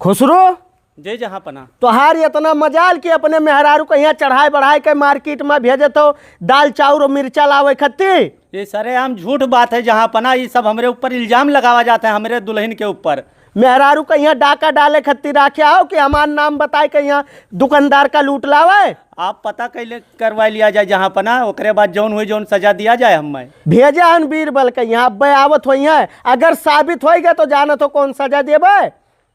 खुसरो जय जहाँ पना। तोहार इतना मजाल कि अपने मेहरारू को यहाँ चढ़ाई बढ़ाई के मार्केट में भेजे तो दाल चाउर और मिर्चा लावे खत्ती। ये सरेआम झूठ बात है जहाँ पना, ये सब हमारे ऊपर इल्जाम लगावा जाता है हमारे दुल्हन के ऊपर। मेहरारू का यहाँ डाका डाले खत्ती राखे आओ कि हमार नाम बताए के यहाँ दुकानदार का लूट लावे। आप पता कैले करवा लिया जाए जहाँ पना, ओकरे बाद जौन हुई जौन सजा दिया जाए हमें। भेजा हन बीरबल के यहाँ अब्बे आवत हुई है, अगर साबित हो गया तो जाना तो कौन सजा देवे।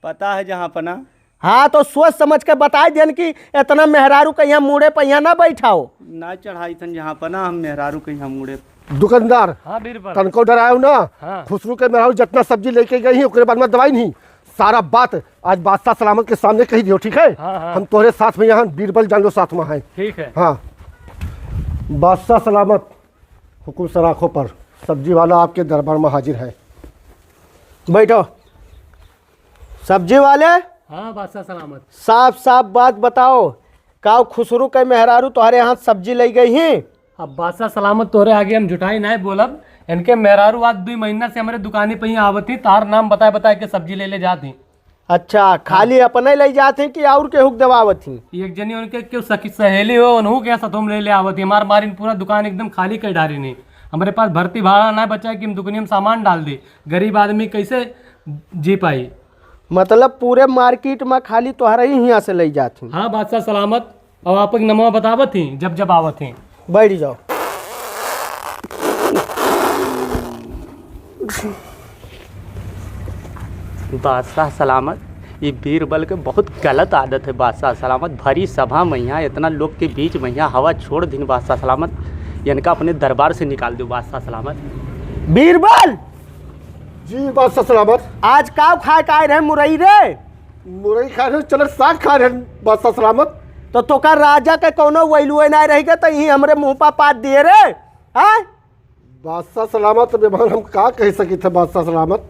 पता है जहाँ पना। हाँ तो सोच समझ के बताई देन कि इतना मेहरारू का यहाँ मुड़े पे यहाँ ना बैठाओ। ना चढ़ाई थन जहाँ पना, हम मेहरारू के यहाँ मुड़े। दुकानदार हाँ बीरबल। तनको डरायो ना। हाँ। खुसरू के मेहरारू जितना सब्जी लेके गई है उसके बाद में दवाई नहीं, सारा बात आज बादशाह सलामत के सामने कही दियो, ठीक है। हाँ, हाँ। हम तोहरे साथ में यहाँ बीरबल जान लो साथ में है। ठीक है। हाँ बादशाह सलामत हुकुम सराखों पर सब्जी वाला आपके दरबार में हाजिर है। बैठो। सब्जी वाले हाँ बादशाह सलामत। साफ साफ बात बताओ, काव खुसरू के मेहरारू तुम्हारे यहाँ सब्जी ले गई हैं? अब बादशाह सलामत तोरे आगे हम झुठाई नहीं बोलब। इनके मेहरारू आज 2 महीना से हमारे दुकानी पे ही आवती, तार नाम बताए बताए के सब्जी ले जाती। अच्छा, खाली अपने ले जाते कि और के हुक दबावत थी? एक जनी उनके क्यों सखी सहेली हो उन्हों के सतुम ले आवती। हमार मारी पूरा दुकान एकदम खाली कर डाली नहीं। हमारे पास भर्ती भाड़ा ना बचा कि हम दुकानी में सामान डाल दी। गरीब आदमी कैसे जी पाई। मतलब पूरे मार्केट में खाली तुम्हारे ही यहाँ से ले जाती? हाँ बादशाह सलामत। और आप नमवा बतावत थी जब जब आवत थी। बैठ जाओ। बादशाह सलामत, ये बीरबल के बहुत गलत आदत है। बादशाह सलामत भरी सभा में यहाँ इतना लोग के बीच में यहाँ हवा छोड़ दी। बादशाह सलामत इनका अपने दरबार से निकाल दो। बादशाह सलामत। बीरबल जी बादशाह सलामत। आज काव खाए का आए रहे मुरई रे? मुरई खा रहे, चलर साग खा रहे बादशाह सलामत। तो तोका राजा के कोनो वैलुए ना रह गए तो यही हमरे मुंह पा पात दिए रे। हाँ बादशाह सलामत मेहमान हम का कह सकी थे बादशाह सलामत।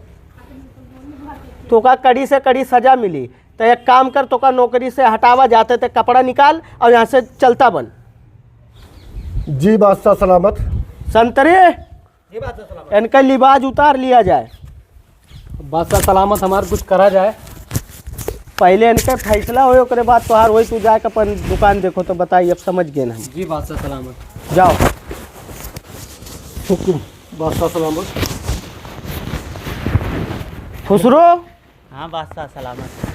तोका कड़ी से कड़ी सजा मिली तो एक काम कर, तोका नौकरी से हटावा जाते थे, कपड़ा निकाल और यहाँ से चलता बन। जी बादशाह सलामत। संतरे इनका लिबाज उतार लिया जाए। बादशाह सलामत हमारे कुछ करा जाए। पहले इनके फैसला हो ओकरे बाद तोहार वही तू जाके अपन दुकान देखो तो बताइए। अब समझ गए ना हम। जी बादशाह सलामत। जाओ। हुकुम बादशाह सलामत। खुसरो हाँ बादशाह सलामत।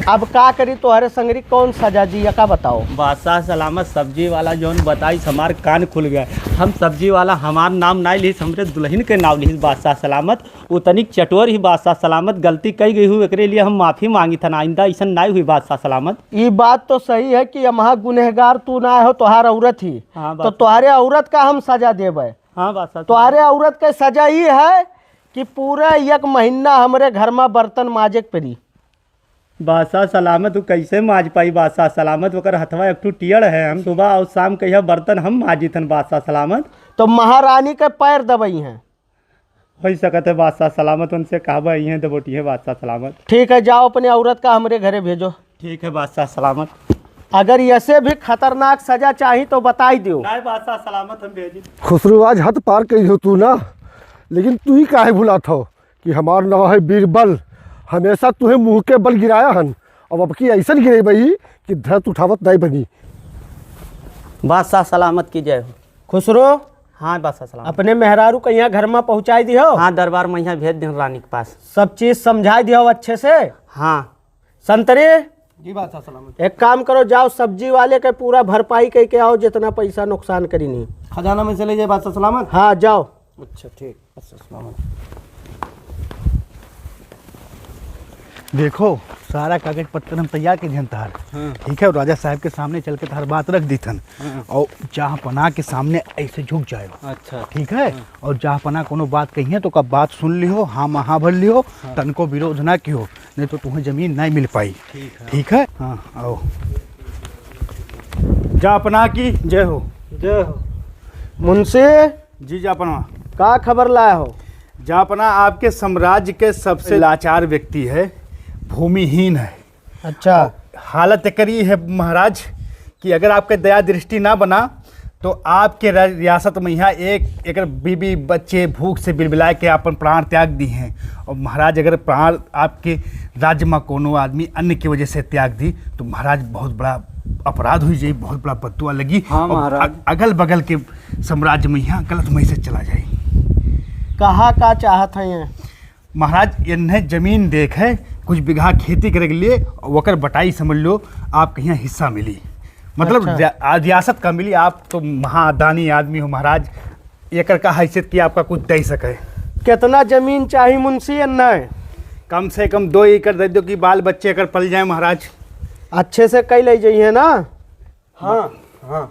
अब का करी तोहरे संगरी कौन सजा दी का बताओ। बादशाह सलामत सब्जी वाला जौन बताई हमार कान खुल गया। हम सब्जी वाला हमार नाम नहीं लिहिस, हमरे दुल्हन के नाम लिहिस। बादशाह सलामत उतनी चटोर ही बादशाह सलामत गलती कई गई हुई, एकरे लिए हम माफ़ी मांगी था। आइंदा ऐसा नहीं हुई बादशाह सलामत। ये बात तो सही है कि महा गुनहगार तू ना हो, तोहार औरत ही। हाँ तो तुम्हारे औरत का हम सजा देवे। हाँ बादशाह। तुम्हारे औरत के सजा ये है कि पूरा 1 महीना हमारे घर में बर्तन माजे के पड़ी। बादशाह सलामत तू कैसे माज पाई? बादशाह सलामत ओकर हथवा एक टियड़ है, हम सुबह और शाम कहिया बर्तन हम माजी थन। बादशाह सलामत तो महारानी के पैर दबई हैं। हो सकत है बादशाह सलामत, उनसे कहबा ये तो बोटी है बादशाह सलामत। ठीक है, जाओ अपने औरत का हमारे घरे भेजो। ठीक है बादशाह सलामत। अगर ऐसे भी खतरनाक सजा चाहिए तो बताई दो। नहीं बादशाह सलामत हम भेजी। खुसरू आज हद पार कही हो तू ना, लेकिन तू ही काहे भुलात हो कि हमार नाम है बीरबल। हमेशा तुहे मुँह के बल गिराया हन, अब की ऐसा गिरे बही कि धरत उठावत नहीं बनी। बादशाह सलामत की जय हो। खुसरो हाँ बादशाह सलामत। अपने मेहरारू को यहाँ घर में पहुँचाई दियो। हाँ दरबार में यहाँ भेज दें रानी के पास। सब चीज़ समझाई दियो अच्छे से। हाँ संतरे जी बादशाह सलामत। एक काम करो, जाओ सब्जी वाले के पूरा भरपाई करके आओ, जितना पैसा नुकसान करी नहीं। खजाना में चले जाए बादशाह सलामत। हाँ जाओ। अच्छा ठीक बादशाह सलामत। देखो सारा कागज पत्तर हम तैयार के दिहन तार। ठीक है, और राजा साहब के सामने चल के तार बात रख दी थन। और जहाँ पना के सामने ऐसे झुक जाए। अच्छा ठीक है। और जहाँ पना कोनो बात कही है तो का बात सुन लियो, हाँ महा भर लियो। तनको विरोध ना कियो, नहीं तो तुम्हें जमीन नहीं मिल पाई। ठीक है। हाँ आओ। जापना की जय हो। जय हो। मुंशी जी जापना। का खबर लाया हो? जापना आपके साम्राज्य के सबसे लाचार व्यक्ति है, भूमिहीन है। अच्छा। हालत करी है महाराज कि अगर आपके दया दृष्टि ना बना तो आपके रियासत में यहाँ एक एक बीबी बच्चे भूख से बिलबिलाए के अपन प्राण त्याग दी हैं। और महाराज अगर प्राण आपके राज्य में कोनो आदमी अन्य की वजह से त्याग दी तो महाराज बहुत बड़ा अपराध हुई जाए, बहुत बड़ा बदुआ लगी। हाँ महाराज। अगल बगल के साम्राज्य में यहाँ गलत मैसेज चला जाए। कहाँ का चाहत है ये? महाराज इन्हें जमीन देख है कुछ बिगहा खेती करे के लिए वकर बटाई समझ लो आप कहीं हिस्सा मिली, मतलब अच्छा। रियासत का मिली। आप तो महादानी आदमी हो महाराज, एकड़ का हैसियत की आपका कुछ दे सके। कितना जमीन चाहिए मुंशी अन्ना? कम से कम 2 एकड़ दे दो कि बाल बच्चे एकड़ पल जाए महाराज। अच्छे से कई ले जाइए ना। हाँ हाँ,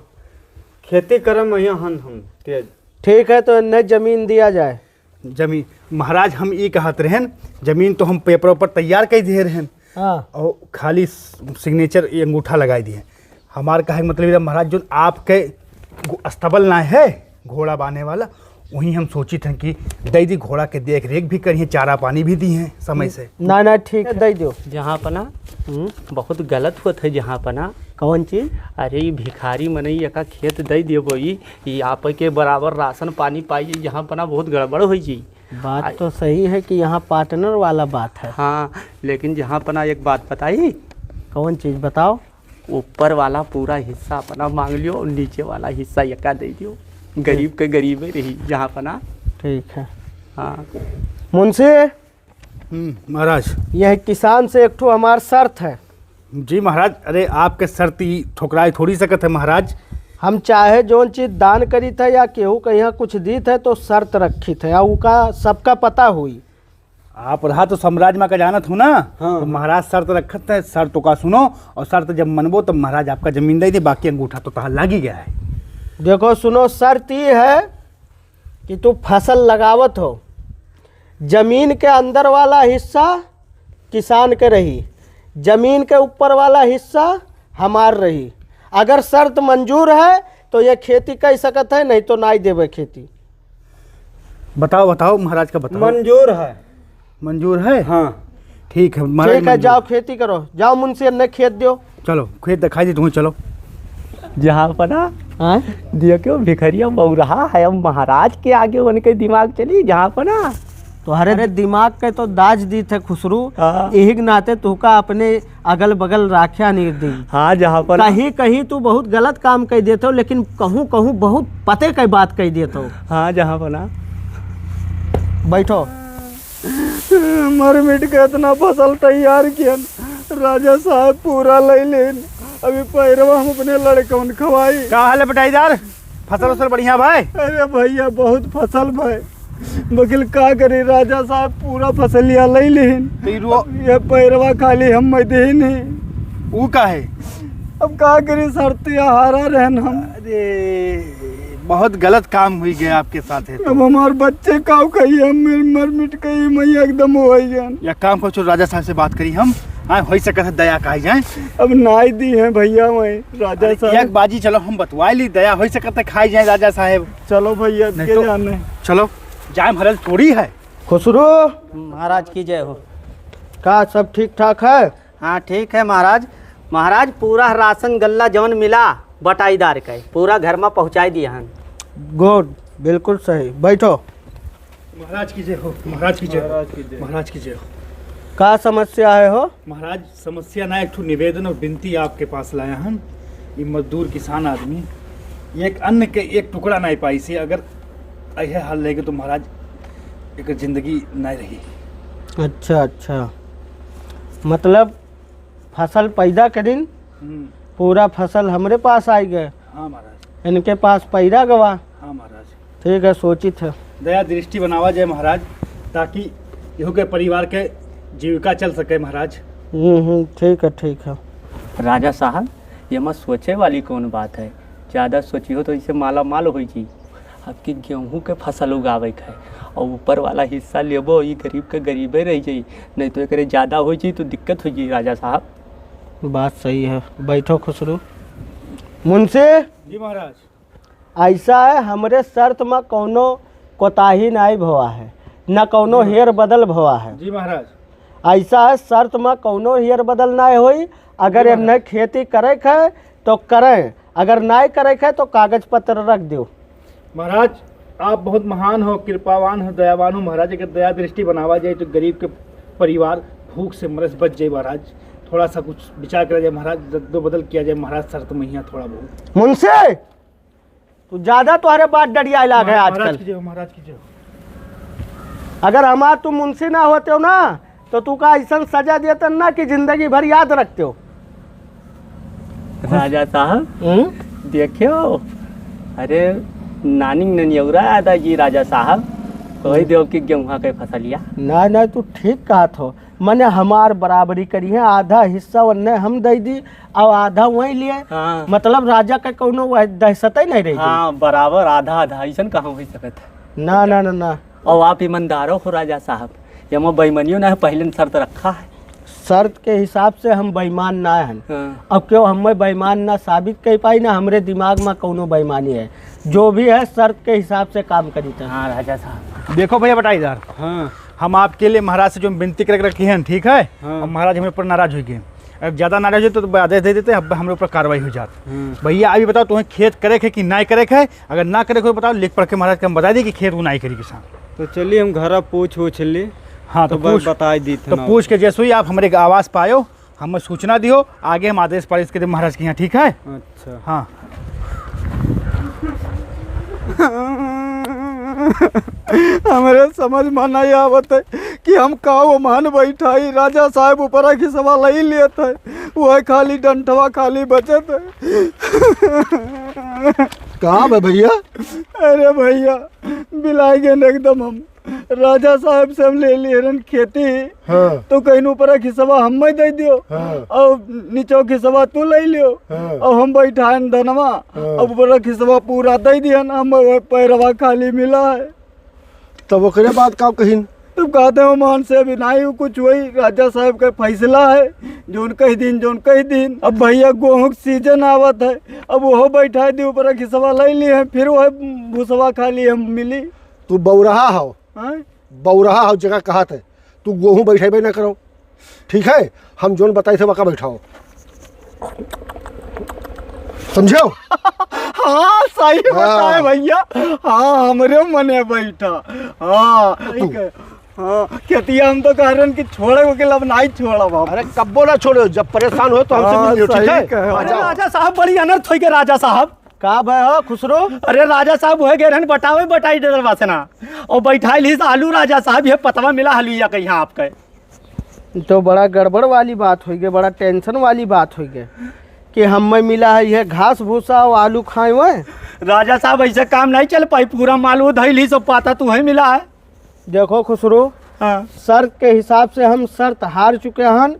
खेती करम यहाँ हम तेज। ठीक है, तो न जमीन दिया जाए। जमीन महाराज हम ये कहत रहें, जमीन तो हम पेपरों पर तैयार कर दिए रहें हाँ, और खाली सिग्नेचर ये अंगूठा लगाई दिए। हमारे कहे मतलब ये महाराज जो आपके अस्तबल ना है घोड़ा बांधने वाला, वहीं हम सोची थे कि दे दी घोड़ा के देख रेख भी करिए, चारा पानी भी दी हैं समय से। ना ना ठीक है, दे दो। जहाँ पना बहुत गलत होत है जहाँ पना। कौन चीज? अरे ई भिखारी मनई का खेत दे देबो ई आप के बराबर राशन पानी पाई, जहाँ पना बहुत गड़बड़ हो जी। बात तो सही है कि यहाँ पार्टनर वाला बात है। हाँ, लेकिन जहाँ पना एक बात बताई, कौन चीज बताओ? ऊपर वाला पूरा हिस्सा अपना मांग लियो और नीचे वाला हिस्सा यका दे दियो, गरीब के गरीब ही रही जहाँ पना। ठीक है। हाँ मुंशी, महाराज। यह किसान से एक ठो हमार शर्त है। जी महाराज। अरे आपके शर्त ही ठुकराई थोड़ी सकत है महाराज। हम चाहे जोन चीज दान करी थे या केहू के यहाँ कुछ दी थे तो शर्त रखी थे और उका सबका पता हुई। आप रहा तो साम्राज्य में का जानत हो ना। हाँ। तो महाराज शर्त रखत है, शर्त का सुनो और शर्त जब मनबो तब महाराज आपका जमीन दे दे, बाकी अंगूठा तो तहां लग ही गया है। देखो सुनो, शर्त ये है कि तू फसल लगावत हो, जमीन के अंदर वाला हिस्सा किसान के रही, जमीन के ऊपर वाला हिस्सा हमार रही। अगर शर्त मंजूर है तो ये खेती कर सकत है, नहीं तो नहीं देवे खेती। बताओ बताओ महाराज का बताओ। मंजूर है। मंजूर है। हाँ ठीक है महाराज। ठीक है, मंजूर। जाओ खेती करो। जाओ मुंशी ने खेत दो। चलो खेत दिखाई दी तुम्हें, चलो। जहाँ पना देखो भिखरिया बहु रहा है, अब महाराज के आगे उनके दिमाग चली जहाँ पना। तुम्हारे दिमाग के तो दाज दी थे खुसरू, हाँ। यही के नाते तुका अपने अगल बगल राख्या नहीं दी। हाँ जहाँ पना। कहीं कहीं तू बहुत गलत काम कर देते हो, लेकिन कहूँ कहूँ बहुत पते की बात कह देते हो। हाँ जहाँ पना। बैठो। मर मिट के इतना फसल तैयार किया, राजा साहब पूरा ले लेन, अभी पैरवा हम अपने लड़कन खवाई। का हाल है बटाईदार? फसल उसल बढ़िया भाई? अरे भैया बहुत फसल भाई, वकील का करे, राजा साहब पूरा फसलिया ले लेन, ये पैरवा खाली हम में दे नहीं। वो का है? अब का करे, शर्तिया हारा रहन हम। अरे बहुत गलत काम हुई गया आपके साथ है। अब हमारे बच्चे काव कही, हम मर मिट कही मैया एकदम हो गन। या काम को राजा साहब से बात करी हम, हाँ हो सकता है दया कही जाए। अब नाई दी है भैया मैं राजा साहब। एक बाजी चलो हम बतवाई ली, दया हो सकता है खाई जाए राजा साहब। चलो भैया नहीं के तो- जाने। चलो जाए महाराज, थोड़ी है। खुसरू, महाराज की जय हो। का सब ठीक ठाक है? हाँ ठीक है महाराज। महाराज पूरा राशन गल्ला जवन मिला बटाईदार का पूरा घर में पहुँचाई दिया हन। गुड, बिल्कुल सही। बैठो। महाराज की जय हो, महाराज की जय हो, महाराज की जय हो। का समस्या है हो? महाराज समस्या ना, एक ठो निवेदन और विनती आपके पास लाया हम। ये मजदूर किसान आदमी एक अन्न के एक टुकड़ा नहीं पाई से, अगर यह हाल रहेगा तो महाराज एक जिंदगी नहीं रही। अच्छा अच्छा, मतलब फसल पैदा करीन, पूरा फसल हमरे पास आई गए, हाँ महाराज। इनके पास पैदा गवा। हाँ महाराज। ठीक है, सोचित है। दया दृष्टि बनावा जाए महाराज, ताकि यहू के परिवार के जीविका चल सके महाराज। ठीक है ठीक है। राजा साहब ये मत सोचे वाली कौन बात है, ज़्यादा सोची हो तो इसे माला माल हो जी। आपकी गेहूं के फसल उगावे के है और ऊपर वाला हिस्सा लेबो, ये गरीब के गरीबे रह जाई, नहीं तो एक ज़्यादा हो जी तो दिक्कत हो जी। राजा साहब बात सही है। बैठो खुसरू। मुंशी जी महाराज। ऐसा है, हमरे शर्त में कोनो कोताही नहीं भवा है, न कोनो हेर बदल भवा है। जी महाराज। ऐसा है, शर्त में कोनो हेर बदल नहीं होई। अगर इन्हें खेती करे है तो करें, अगर नाय करे है तो कागज पत्र रख दो। महाराज आप बहुत महान हो, कृपावान हो, दयावान हो महाराज। अगर दया दृष्टि बनावा जाए तो गरीब के परिवार भूख से मरस बच जाए महाराज। थोड़ा सा कुछ विचार करा जाए महाराज, रद्दो बदल किया जाए महाराज, शर्त में यहाँ थोड़ा बहुत। मुंशी तू ज्यादा तुम्हारे बात डरिया लाग है आजकल। महाराज की जय। अगर हमार तुम मुंशी ना होते हो ना तो तू का ऐसा सजा देते ना कि जिंदगी भर याद रखते हो। राजा साहब देखियो, अरे नानी ननियौरा आदा जी राजा साहब कोई देव की गेहूँ के फसलिया। ना ना तू ठीक कहा थो, मैंने हमार बराबरी करी है, आधा हिस्सा उन्हें हम दे दी और आधा वही लिए। हाँ। मतलब राजा का कोनो दहशत ही नहीं रही। हाँ बराबर आधा आधा ऐसा कहाँ हो सकत है। ना ना ना ना। और आप ईमानदारों हो राजा साहब, यमा बेईमानियों ने पहले शर्त रखा है। शर्त के हिसाब से हम बेईमान ना हैं। हाँ। अब क्यों हमें बेईमान ना साबित कर पाई ना हमरे दिमाग में कोनो बेईमानी है। जो भी है शर्त के हिसाब से काम करी था। हाँ राजा साहब। देखो भैया बटाईदार, हाँ हम आपके लिए महाराज से जो विनती करके रखी है ठीक है। हाँ। और महाराज हमारे ऊपर नाराज हो गए, अगर ज़्यादा नाराज हो तो आदेश दे देते, अब हमारे ऊपर कार्रवाई हो जाती। भैया अभी बताओ तुम्हें खेत करे है कि ना करे है। अगर ना करे हो बताओ, लिख पढ़ के महाराज के हम बता दें कि खेत वो ना करी किसान। तो चलिए हम घर पूछ ली। हाँ तो पूछ बता दी तो पूछ के जैसे ही आप हमारे आवास पायो हमें सूचना दियो, आगे हम आदेश पारित कर दे महाराज के यहाँ, ठीक है। अच्छा हाँ हमारे समझ में नहीं आवत है कि हम काओ मान बैठाई। राजा साहब ऊपर की सवाल ही लेत है, वह खाली डंठवा खाली बचत है। कहाँ है भैया? अरे भैया बिलाई गए एकदम हम। राजा साहब से हम ले लिए रन खेती। हाँ। तो कहीं ऊपर खिसवा हम में दे दियो। हाँ। और नीचो खिसवा तू ले लियो। हाँ। और हम बैठान धनवा। हाँ। अब ऊपर खिसवा पूरा दे दिया ना, हम पैरवा खाली मिला है। तब ओकरे बाद का कहीं तुम कहते हो मान से अभी नहीं कुछ वही राजा साहब का फैसला है, जोन कही दिन। अब भैया गेहूँ सीजन आवत है, अब वो बैठा दी ऊपर खिसवा ले लिए, फिर वह भूसवा खाली हम मिली। तू बौरहा हो, हाँ? बौरहा हो जगह कहा थे तू गेहूँ बैठे ना करो, ठीक है। हम जोन बताए थे वहाँ बैठाओ, समझो। हाँ सही बताए भैया। हाँ हमरे मने बैठा। हाँ ठीक है। हाँ खेतिया हम तो कह रहे हैं कि छोड़े के लब नहीं छोड़ा बाप। अरे कब्बो ना छोड़ो, जब परेशान हो तो हमसे मिल लियो, ठीक है। अरे राजा साहब बड़ी अनर्थ हो गए राजा साहब। का भाई हो खुसरो? अरे राजा साहब हो गए रहन बटावे बटाई दे वासना और बैठाई ली आलू। राजा साहब ये पतवा मिला हलुइया कहीं आपके। तो बड़ा गड़बड़ वाली बात हो गई, बड़ा टेंशन वाली बात हो गई कि हमें मिला है यह घास भूसा और आलू खाए हुए। राजा साहब ऐसे काम नहीं चल पाई, पूरा माल वो धैली सब पाता तू ही मिला है। देखो खुसरो, हाँ। शर्त के हिसाब से हम शर्त हार चुके हैं।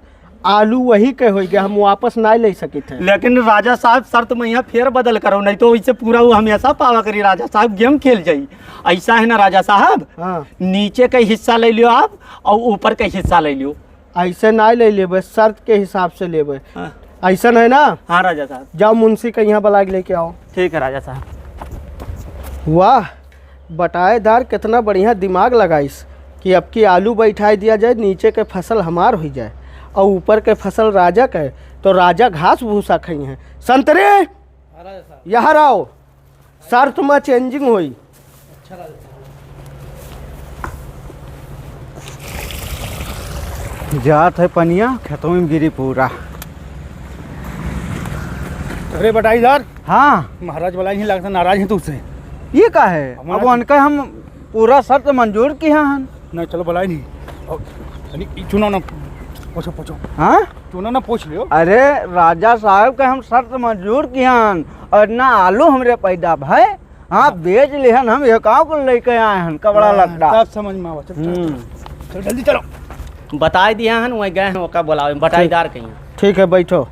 आलू वही के हो गए, हम वापस नहीं ले सके थे। लेकिन राजा साहब शर्त में यहाँ फेर बदल करो, नहीं तो इससे पूरा वो हमेशा पावा करी राजा साहब, गेम खेल जाई। ऐसा है ना राजा साहब, हाँ। नीचे का हिस्सा ले लियो आप और ऊपर का हिस्सा ले लियो। ऐसे नहीं ले लेबे, शर्त के हिसाब से लेबे। हाँ। ऐसा है ना? हाँ राजा साहब। जाओ मुंशी का यहाँ बुला के लेके आओ। ठीक है राजा साहब। वाह बटाएदार, कितना बढ़िया दिमाग लगाइस कि अब की आलू बैठाई दिया जाए, नीचे के फसल हमार हो जाए और ऊपर के फसल राजा के, तो राजा घास भूसा खाई हैं। संतरे यहाँ आओ, शर्त में चेंजिंग हुई। जात है पनिया खेतों में गिरी पूरा। अरे बटाईदार, हाँ महाराज वाला ही लगता नाराज है तुझसे। ये का है? अब उनका हम पूरा शर्त मंजूर किया हन। नहीं चलो बुलाई नहीं, और चुनो ना, पूछो हाँ चुनो ना, पूछ लियो। अरे राजा साहब का हम शर्त मंजूर किया हन और ना आलू हमरे पैदा भाई। हाँ बेच लिहन, हम एक को लेके आए हन कपड़ा लत्ता। तब समझ में आवा। चलो जल्दी चलो। बताए दिया हन वही गए हैं ओका बोलावे बटाईदार कहीं। ठीक है बैठो।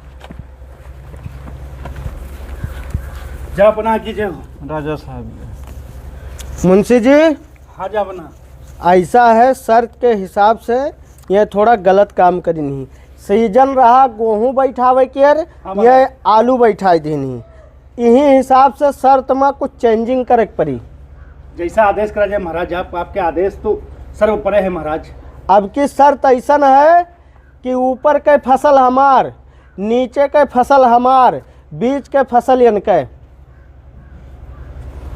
जा बना कीजिए राजा साहब मुंशी जी, हाँ जा बना। ऐसा है शर्त के हिसाब से यह थोड़ा गलत काम करी नहीं। सीजन रहा गेहूँ बैठावे के, ये आलू बैठाई देनी। यही हिसाब से शर्त में कुछ चेंजिंग करे पड़ी। जैसा आदेश करा जाए महाराज, आपके आदेश तो सर्वोपरि है महाराज। अब की शर्त ऐसा है कि ऊपर के फसल हमार, नीचे के फसल हमार, बीज के फसल इनके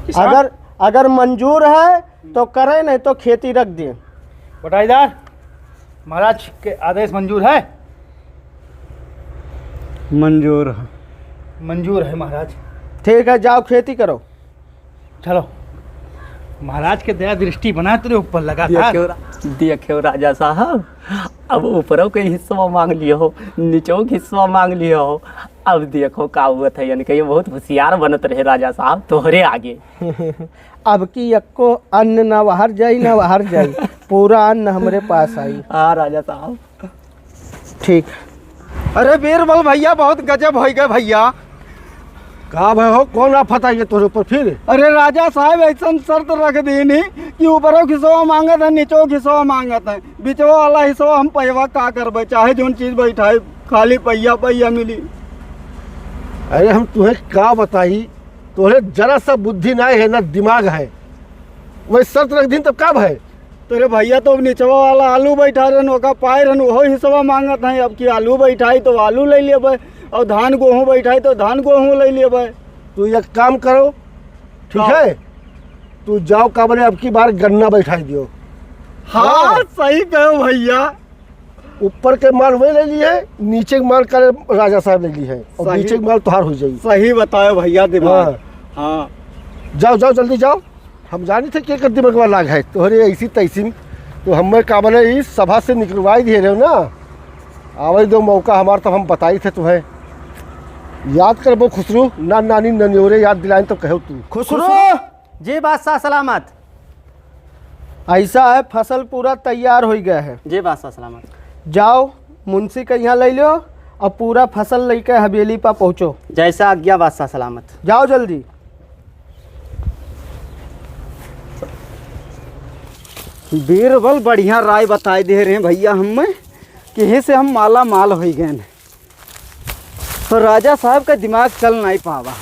किसान? अगर मंजूर है तो करें, नहीं तो खेती रख दें। बटाईदार, महाराज के आदेश मंजूर है? मंजूर है। मंजूर है महाराज। ठीक है, जाओ खेती करो। चलो, महाराज के दया दृष्टि बना तेरे ऊपर लगातार। देखियो राजा साहब, अब ऊपरों के हिस्सा मांग लियो, नीचों के हिस्सा मांग लियो। अब देखो का हुआ था, यानी कि ये बहुत होशियार बनत रहे राजा साहब तोहरे आगे। अब की यक्को अन्न ना बाहर जाई ना बाहर जाई, पूरा अन्न हमरे पास आई। हाँ राजा साहब। ठीक। अरे बीरबल भैया बहुत गजब हो गए भैया। कहा भाई हो, कौन आफत आई है तोरे ऊपर फिर? अरे राजा साहब ऐसा शर्त रख दी नहीं कि ऊपरों हिस्सा मांगत है, नीचों हिस्सा मांगत है, बीचवा वाला हिस्सा हम पैवा का करबे, चाहे जोन चीज बैठाए, खाली पैया पैया मिली। अरे हम तुम्हें क्या बताई, तोरे जरा सा बुद्धि ना है ना दिमाग है, वही शर्त रख दी तब कब है? तेरे भैया तो निचवा वाला आलू बैठा रहन, ओका पाए रहन, वही हिस्सा मांगत है। अब की आलू बैठाई तो आलू ले लेबै, और धान गेहूँ बैठाई तो धान गेहूँ ले लेबै। तू एक काम करो, ठीक है, तू जाओ का बने अब की बार गन्ना बैठा दियो। हाँ सही कहो भैया। ऊपर के माल वही ले लिए, नीचे के माल कर राजा साहब ले ली है, और सही। नीचे के माल तुहार हो जाएगी। सही बताओ भैया दिमाग। हाँ। हाँ जाओ जाओ जल्दी जाओ, हम जानी थे क्या कर दिमाग वाला लाग है तोहरे ऐसी तैसी। तो हमें का बने इस सभा से निकलवाई दिए रहे ना, आवे दो मौका हमारा, तब हम बताई थे तुम्हें। याद कर वो खुसरू, ना नानी ननियोरे याद दिलाएं तो कहो तू। खुसरो, जी बादशाह सलामत। ऐसा है फसल पूरा तैयार हो गया है, जी बादशाह सलामत। जाओ मुंशी के यहाँ ले लो और पूरा फसल लेके हवेली पर पहुँचो। जैसा आज्ञा बादशाह सलामत। जाओ जल्दी। बीरबल बढ़िया राय बताए दे रहे हैं भैया हमें कि यही से हम माला माल हो गए। तो राजा साहब का दिमाग चल नहीं पावा।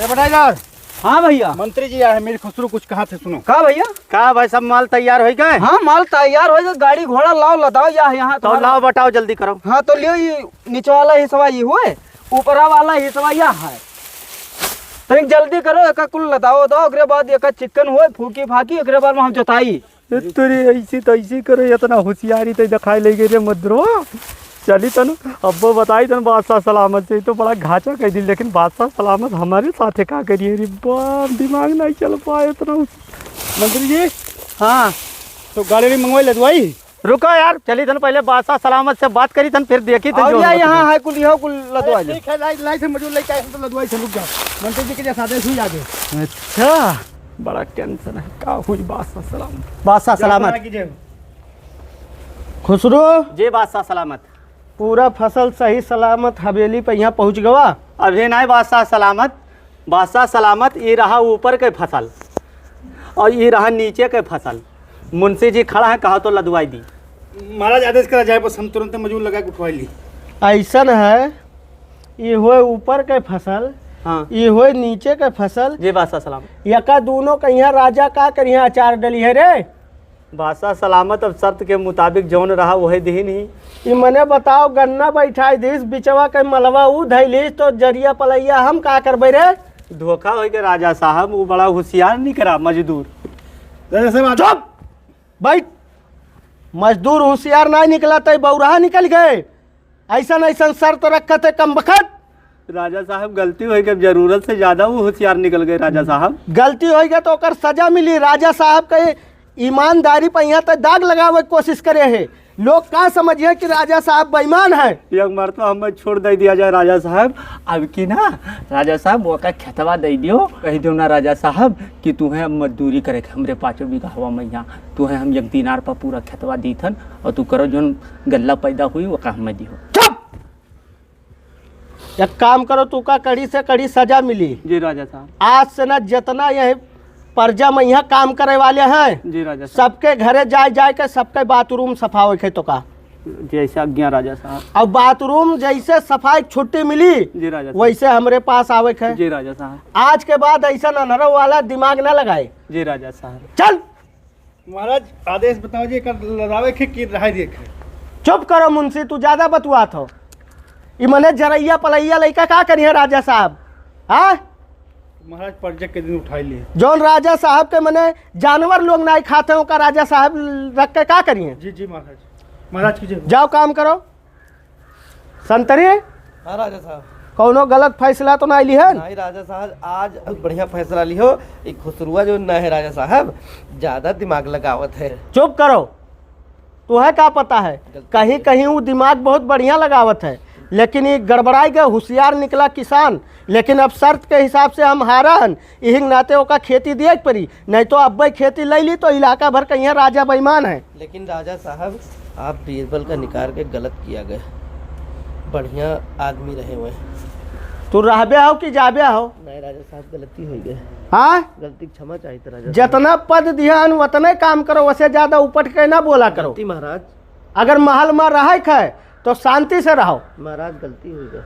बटाईदार, हाँ भैया। मंत्री जी आए हैं, मेरे खुसरू कुछ कहा थे, सुनो। का भैया? का भाई सब माल तैयार हो गए? हाँ माल तैयार हो गया, गाड़ी घोड़ा लाओ लदाओ या यहाँ तो लाओ बताओ जल्दी करो। हाँ तो लियो, ये नीचे वाला हिस्सा ये हुए, ऊपरा वाला हिस्सा यहाँ है। तो एक जल्दी करो, एक कुल लदाओ दो, ओकरे बाद एक चिकन हुए फूकी फाकी, ओकरे बाद में हम जोताई। तेरी ऐसी तैसी करे, इतना होशियारी तो दिखाई ले गई रे मद्रो। चली तन अब बताई तन बादशाह सलामत से, तो बड़ा घाचा कह दी, लेकिन बादशाह सलामत हमारे साथ का करिए रे बाप, दिमाग नहीं चल पाए इतना। मंत्री जी, हाँ तो गाड़ी भी मंगवाई लदवाई। रुको यार, चली तन पहले बादशाह सलामत से बात करी तन, फिर देखी तन और जो या होता यहाँ है कुल, यहाँ कुल लदवा ले। ठीक है, लाई से मजूर लेके आए हैं, तो लदवाई से रुक जाओ। मंत्री जी के जैसा आदेश हुई आगे। अच्छा, बड़ा टेंशन है, का हुई बादशाह सलामत। बादशाह सलामत। कीजिए। खुसरो, जी बादशाह सलामत। पूरा फसल सही सलामत हवेली पे यहाँ पहुँच गवा। अभी नहीं बादशाह सलामत। बादशाह सलामत, ये रहा ऊपर के फसल और ये रहा नीचे के फसल। मुंशी जी खड़ा है, कहा तो लदवाई दी। महाराज आदेश करा जाए, बस हम तुरंत मजूर लगा के उठवाई ली। ऐसन है, ये हुए ऊपर के फसल, हाँ ये हुए नीचे के फसल। जी बादशाह सलामत। यका दोनों के यहाँ राजा का कर यहाँ अचार डली है रे। बादशाह सलामत, अब शर्त के मुताबिक जौन रहा वही दी नहीं। ये मने बताओ, गन्ना बैठाई दिस, बिचवा के मलवा ऊ धैलिस, तो जरिया पलैया हम का करबे रे? धोखा हो के राजा साहब, वो बड़ा होशियार नहीं करा मजदूर। चुप बैठ। मजदूर होशियार नहीं निकला तो बौराहा निकल गए। ऐसा ऐसा शर्त रखते कम बखत। राजा साहब गलती हो गई, जरूरत से ज्यादा वो होशियार निकल गए राजा साहब। गलती हो गई तो ओकर सजा मिली। राजा साहब के ईमानदारी पर यहाँ तक दाग लगावे की कोशिश करे है। लोग का समझिए कि राजा साहब बेईमान है। एक मरतबा हमें छोड़ दे दिया जाए राजा साहब। अब की ना राजा साहब वो का खेतवा दे दियो, कह दो ना राजा साहब कि तुम्हें मजदूरी करे हमरे 5 बीघा हवा मैया, तुम्हें हम 1 दिनार पर पूरा खेतवा दी थन, और तू करो जो गल्ला पैदा हुई वो का हमें दियो। चुप। एक काम करो, तू का कड़ी से कड़ी सजा मिली। जी राजा साहब। आज से ना जितना यह प्रजा में यहाँ काम करे वाले हैं, जी राजा साहब। सबके घरे जाए के सबके बाथरूम सफाई के तो का। जैसे आज्ञा राजा साहब। अब बाथरूम जैसे सफाई छुट्टी मिली, जी राजा साहब। वैसे हमरे पास आवे के। जी राजा साहब। आज के बाद ऐसा अनहरों वाला दिमाग ना लगाए। जी राजा साहब। चल महाराज आदेश बताओ जी, कर लदावे के कि रहाई दिए। चुप करो मुंशी, तू ज्यादा बतुआत हो। ये मने जरैया पलैया लड़का का करिए राजा साहब? हाँ, महाराज प्रोजेक्ट के दिन उठाई लिए। जौन राजा साहब के मने जानवर लोग नहीं खाते हो का राजा साहब रख के का करिए? जी जी महाराज, महाराज कीजिए। जाओ काम करो। संतरी, हाँ राजा साहब। कौनो गलत फैसला तो नहीं ली है? नहीं राजा साहब, आज बढ़िया फैसला लियो। एक खुसरुआ जो न है राजा साहब, ज्यादा दिमाग लगावत है। चुप करो, तुम्हें क्या पता है? कहीं कहीं वो दिमाग बहुत बढ़िया लगावत है, लेकिन ये गड़बड़ाई गए, होशियार निकला किसान। लेकिन अब शर्त के हिसाब से हम हारा हन, यही नाते ओका खेती दिए पड़ी, नहीं तो अब भाई खेती ले ली तो इलाका भर का यहाँ राजा बेईमान है। लेकिन राजा साहब, आप बीरबल का निकाल के गलत किया गया। बढ़िया आदमी रहे हुए। तू रहबे हो कि जाबे हो? नहीं राजा साहब, गलती हो गई। हाँ, गलती क्षमा चाहिए था राजा साहब। जितना पद दिया उतने काम करो, वैसे ज्यादा उपट के ना बोला करो। गलती महाराज। अगर महल में रह है तो शांति से रहो। महाराज गलती हो गई।